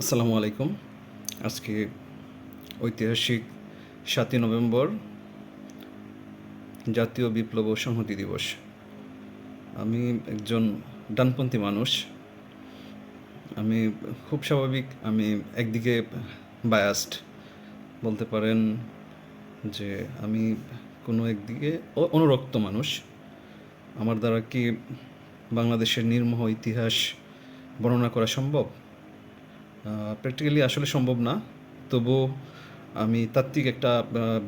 আসসালামু আলাইকুম। আজকে ঐতিহাসিক ৭ই নভেম্বর, জাতীয় বিপ্লব ও সংহতি দিবস। আমি একজন ডানপন্থী মানুষ। আমি খুব স্বাভাবিক, আমি একদিকে বায়াসড বলতে পারেন, যে আমি কোনো একদিকে অনুরক্ত মানুষ। আমার দ্বারা কি বাংলাদেশের নির্মোহ ইতিহাস বর্ণনা করা সম্ভব? প্র্যাকটিক্যালি আসলে সম্ভব না। তবুও আমি তাত্ত্বিক একটা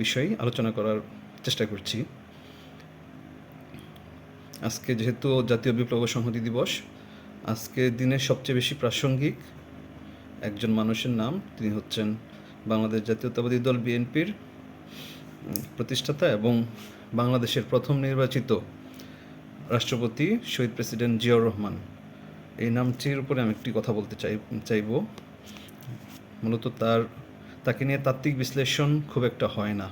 বিষয় আলোচনা করার চেষ্টা করছি। আজকে যেহেতু জাতীয় বিপ্লব ও সংহতি দিবস, আজকের দিনে সবচেয়ে বেশি প্রাসঙ্গিক একজন মানুষের নাম। তিনি হচ্ছেন বাংলাদেশ জাতীয়তাবাদী দল বিএনপির প্রতিষ্ঠাতা এবং বাংলাদেশের প্রথম নির্বাচিত রাষ্ট্রপতি শহীদ প্রেসিডেন্ট জিয়াউর রহমান। এই নামটির উপরে আমি একটি কথা বলতে চাইব। মূলত তাকে নিয়ে তাত্ত্বিক বিশ্লেষণ খুব একটা হয় না।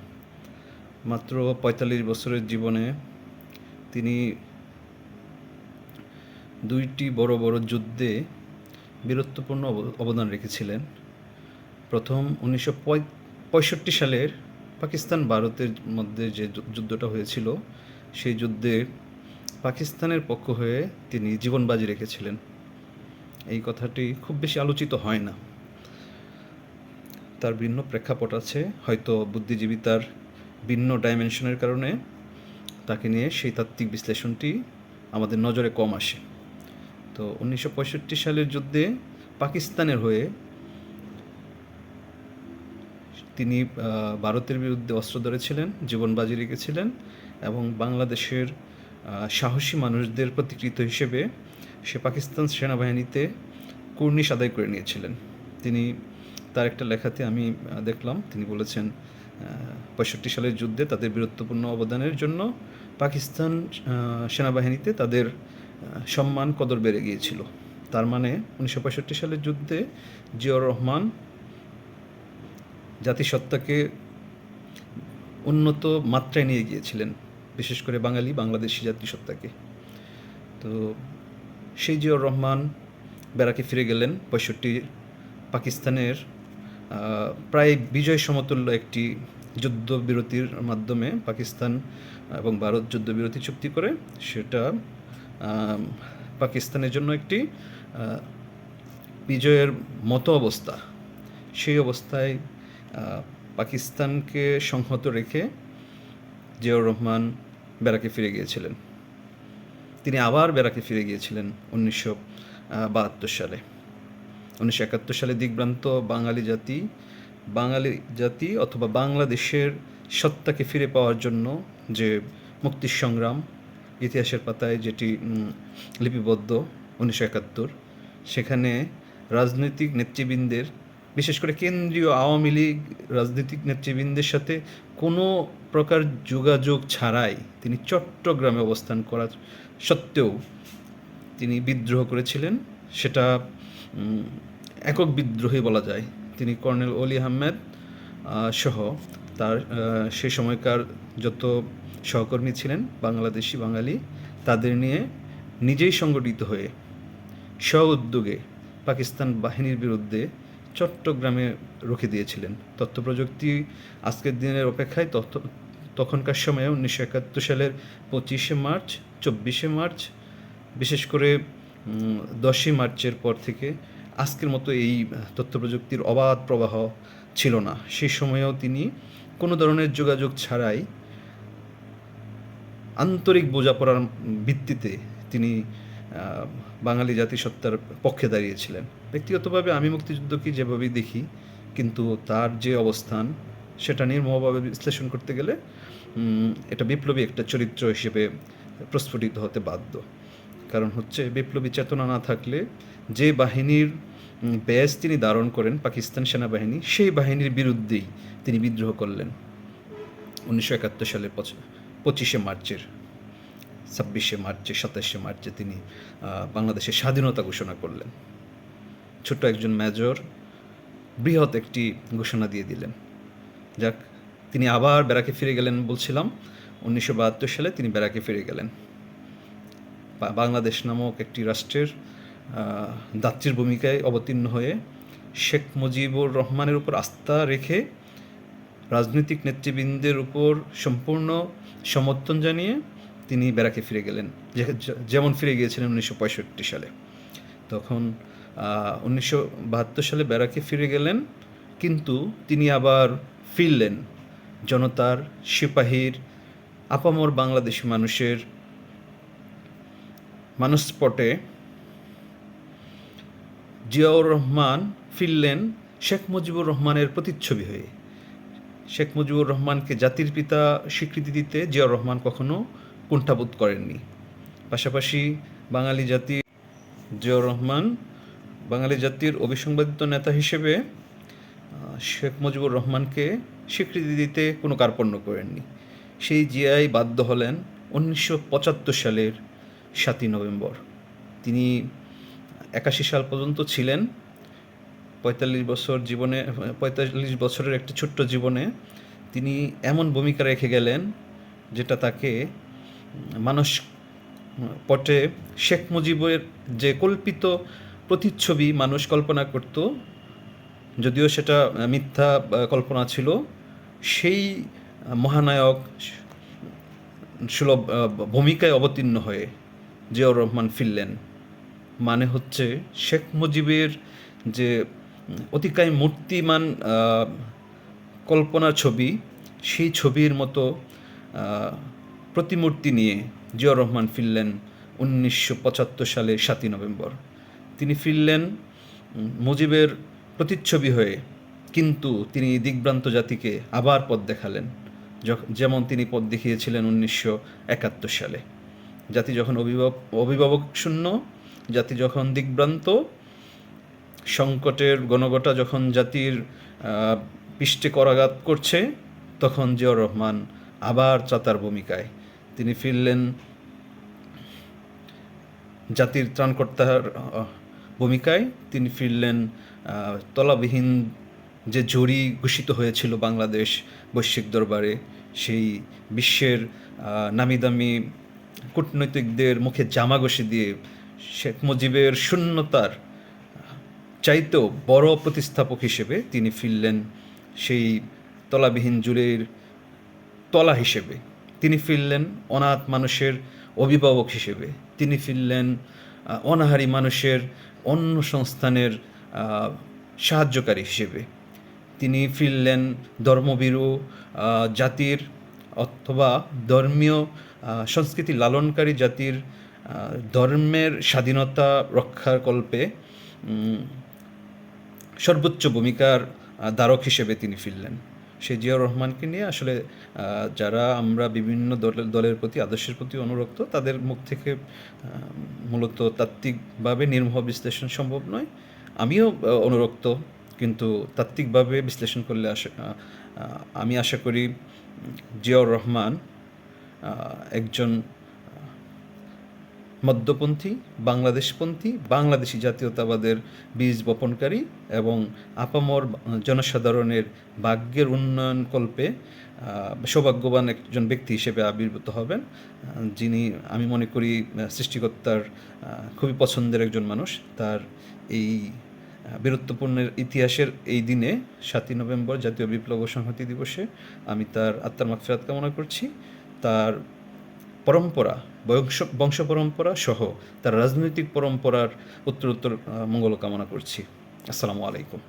মাত্র ৪৫ বছরের জীবনে তিনি দুইটি বড় বড় যুদ্ধে বীরত্বপূর্ণ অবদান রেখেছিলেন। প্রথম ১৯৬৫ সালের পাকিস্তান ভারতের মধ্যে যে যুদ্ধটা হয়েছিল, সেই যুদ্ধে পাকিস্তানের পক্ষ হয়ে তিনি জীবন বাজি রেখেছিলেন। এই কথাটি খুব বেশি আলোচিত হয় না। তার ভিন্ন প্রেক্ষাপট আছে, হয়তো বুদ্ধিজীবী তার ভিন্ন ডাইমেনশনের কারণে তাকে নিয়ে সেই তাত্ত্বিক বিশ্লেষণটি আমাদের নজরে কম আসে। তো ১৯৬৫ সালের যুদ্ধে পাকিস্তানের হয়ে তিনি ভারতের বিরুদ্ধে অস্ত্র ধরেছিলেন, জীবন বাজি রেখেছিলেন এবং বাংলাদেশের সাহসী মানুষদের প্রতিকৃত হিসেবে সে পাকিস্তান সেনাবাহিনীতে কুর্নিশ আদায় করে নিয়েছিলেন। তিনি তার একটা লেখাতে আমি দেখলাম, তিনি বলেছেন ৬৫ সালের যুদ্ধে তাদের বীরত্বপূর্ণ অবদানের জন্য পাকিস্তান সেনাবাহিনীতে তাদের সম্মান কদর বেড়ে গিয়েছিল। তার মানে ১৯৬৫ সালের যুদ্ধে জিয়াউর রহমান জাতিসত্তাকে উন্নত মাত্রায় নিয়ে গিয়েছিলেন, বিশেষ করে বাংলাদেশি জাতিসত্তাকে। তো সেই জিয়াউর রহমান ব্যারাকে ফিরে গেলেন ৬৫ পাকিস্তানের প্রায় বিজয় সমতুল্য একটি যুদ্ধবিরতির মাধ্যমে। পাকিস্তান এবং ভারত যুদ্ধবিরতি চুক্তি করে, সেটা পাকিস্তানের জন্য একটি বিজয়ের মতো অবস্থা। সেই অবস্থায় পাকিস্তানকে সংহত রেখে জিয়াউর রহমান ব্যারাকে ফিরে গিয়েছিলেন। তিনি আবার ব্যারাকে ফিরে গিয়েছিলেন ১৯৭২ সালে। ১৯৭১ সালে দিগ্ভ্রান্ত বাঙালি জাতি অথবা বাংলাদেশের সত্তাকে ফিরে পাওয়ার জন্য যে মুক্তির সংগ্রাম ইতিহাসের পাতায় যেটি লিপিবদ্ধ ১৯৭১, সেখানে রাজনৈতিক নেতৃবৃন্দের, বিশেষ করে কেন্দ্রীয় আওয়ামী লীগ রাজনৈতিক নেতৃবৃন্দের সাথে কোনো প্রকার যোগাযোগ ছাড়াই তিনি চট্টগ্রামে অবস্থান করা সত্ত্বেও তিনি বিদ্রোহ করেছিলেন। সেটা একক বিদ্রোহী বলা যায়। তিনি কর্নেল অলি আহমেদ সহ তার সে সময়কার যত সহকর্মী ছিলেন বাংলাদেশি বাঙালি, তাদের নিয়ে নিজেই সংগঠিত হয়ে স্ব-উদ্যোগে পাকিস্তান বাহিনীর বিরুদ্ধে চট্টগ্রামে রুখে দিয়েছিলেন। তথ্য প্রযুক্তি আজকের দিনের অপেক্ষায় তখনকার সময়ে ১৯৭১ সালের ২৫শে মার্চ, ২৪শে মার্চ, বিশেষ করে ১০ই মার্চের পর থেকে আজকের মতো এই তথ্য প্রযুক্তির অবাধ প্রবাহ ছিল না। সেই সময়েও তিনি কোনো ধরনের যোগাযোগ ছাড়াই আন্তরিক বোঝাপড়ার ভিত্তিতে তিনি বাঙালি জাতিসত্তার পক্ষে দাঁড়িয়েছিলেন। ব্যক্তিগতভাবে আমি মুক্তিযুদ্ধকে যেভাবেই দেখি, কিন্তু তার যে অবস্থান, সেটা নির্মমভাবে বিশ্লেষণ করতে গেলে এটা বিপ্লবী একটা চরিত্র হিসেবে প্রস্ফুটিত হতে বাধ্য। কারণ হচ্ছে, বিপ্লবী চেতনা না থাকলে যে বাহিনীর ব্যাজ তিনি ধারণ করেন, পাকিস্তান সেনাবাহিনী, সেই বাহিনীর বিরুদ্ধেই তিনি বিদ্রোহ করলেন ১৯৭১ সালের ২৫শে মার্চের, ২৬শে মার্চে, ২৭শে মার্চে তিনি বাংলাদেশের স্বাধীনতা ঘোষণা করলেন। ছোট্ট একজন মেজর বৃহৎ একটি ঘোষণা দিয়ে দিলেন। যাক, তিনি আবার ব্যারাকে ফিরে গেলেন। বলছিলাম ১৯৭২ সালে তিনি ব্যারাকে ফিরে গেলেন। বাংলাদেশ নামক একটি রাষ্ট্রের দাত্রীর ভূমিকায় অবতীর্ণ হয়ে শেখ মুজিবুর রহমানের উপর আস্থা রেখে রাজনৈতিক নেতৃবৃন্দের উপর সম্পূর্ণ সমর্থন জানিয়ে তিনি ব্যারাকে ফিরে গেলেন, যেমন ফিরে গিয়েছিলেন 1965 সালে। তখন 1972 সালে ব্যারাকে ফিরে গেলেন, কিন্তু তিনি আবার ফিরলেন জনতার, সিপাহীর, আপামর বাংলাদেশি মানুষের মানসপটে। জিয়াউর রহমান ফিরলেন শেখ মুজিবুর রহমানের প্রতিচ্ছবি হয়ে। শেখ মুজিবুর রহমানকে জাতির পিতা স্বীকৃতি দিতে জিয়াউর রহমান কখনো কুণ্ঠাবোধ করেননি। পাশাপাশি জিয়াউর রহমান বাঙালি জাতির অবিসংবাদিত নেতা হিসেবে শেখ মুজিবুর রহমানকে স্বীকৃতি দিতে কোনো কার্পণ্য করেননি। সেই জিয়াই বাধ্য হলেন 1975 সালের 7ই নভেম্বর। তিনি 81 সাল পর্যন্ত ছিলেন। 45 বছরের একটি ছোট্ট জীবনে তিনি এমন ভূমিকা রেখে গেলেন যেটা তাকে মানুষ পটে শেখ মুজিবের যে কল্পিত প্রতিচ্ছবি মানুষ কল্পনা করত, যদিও সেটা মিথ্যা কল্পনা ছিল, সেই মহানায়ক সুলভ ভূমিকায় অবতীর্ণ হয়ে জিয়াউর রহমান ফিরলেন। মানে হচ্ছে শেখ মুজিবের যে অতিকায় মূর্তিমান কল্পনার ছবি, সেই ছবির মতো প্রতিমূর্তি নিয়ে জিয়াউর রহমান ফিরলেন 1975 সালের 7ই নভেম্বর। তিনি ফিরলেন মুজিবের প্রতিচ্ছবি হয়ে, কিন্তু তিনি দিগ্ভ্রান্ত জাতিকে আবার পথ দেখালেন, যেমন তিনি পথ দেখিয়েছিলেন 1971 সালে। জাতি যখন অভিভাবক শূন্য, জাতি যখন দিগ্ভ্রান্ত, সংকটের গণগটা যখন জাতির পৃষ্ঠে করাঘাত করছে, তখন জিয়াউর রহমান আবার চাতার ভূমিকায় তিনি ফিরলেন জাতির ত্রাণকর্তার ভূমিকায়। তিনি ফিরলেন তলাবিহীন যে জরি ঘোষিত হয়েছিল বাংলাদেশ বৈশ্বিক দরবারে, সেই বিশ্বের নামি দামি কূটনৈতিকদের মুখে জামা ঘষে দিয়ে শেখ মুজিবের শূন্যতার চাইতেও বড় প্রতিস্থাপক হিসেবে তিনি ফিরলেন, সেই তলাবিহীন জুড়ির তলা হিসেবে। তিনি ফিরলেন অনাথ মানুষের অভিভাবক হিসেবে। তিনি ফিরলেন অনাহারী মানুষের অন্ন সংস্থানের সাহায্যকারী হিসেবে। তিনি ফিরলেন ধর্মভীরু জাতির অথবা ধর্মীয় সংস্কৃতি লালনকারী জাতির ধর্মের স্বাধীনতা রক্ষার কল্পে সর্বোচ্চ ভূমিকার ধারক হিসেবে তিনি ফিরলেন। সেই জিয়াউর রহমানকে নিয়ে আসলে যারা আমরা বিভিন্ন দলের প্রতি, আদর্শের প্রতি অনুরক্ত, তাদের মুখ থেকে মূলত তাত্ত্বিকভাবে নির্মোহ বিশ্লেষণ সম্ভব নয়। আমিও অনুরক্ত, কিন্তু তাত্ত্বিকভাবে বিশ্লেষণ করলে আমি আশা করি জিয়াউর রহমান একজন মধ্যপন্থী, বাংলাদেশপন্থী, বাংলাদেশি জাতীয়তাবাদের বীজ বপনকারী এবং আপামর জনসাধারণের ভাগ্যের উন্নয়ন কল্পে সৌভাগ্যবান একজন ব্যক্তি হিসেবে আবির্ভূত হবেন, যিনি আমি মনে করি সৃষ্টিকর্তার খুবই পছন্দের একজন মানুষ। তার এই বীরত্বপূর্ণের ইতিহাসের এই দিনে 7ই নভেম্বর জাতীয় বিপ্লব ও সংহতি দিবসে আমি তার আত্মার মাগফিরাত কামনা করছি। তার পরম্পরা, বংশ পরম্পরা সহ তার রাজনৈতিক পরম্পরার উত্তরোত্তর মঙ্গল কামনা করছি। আসসালামু আলাইকুম।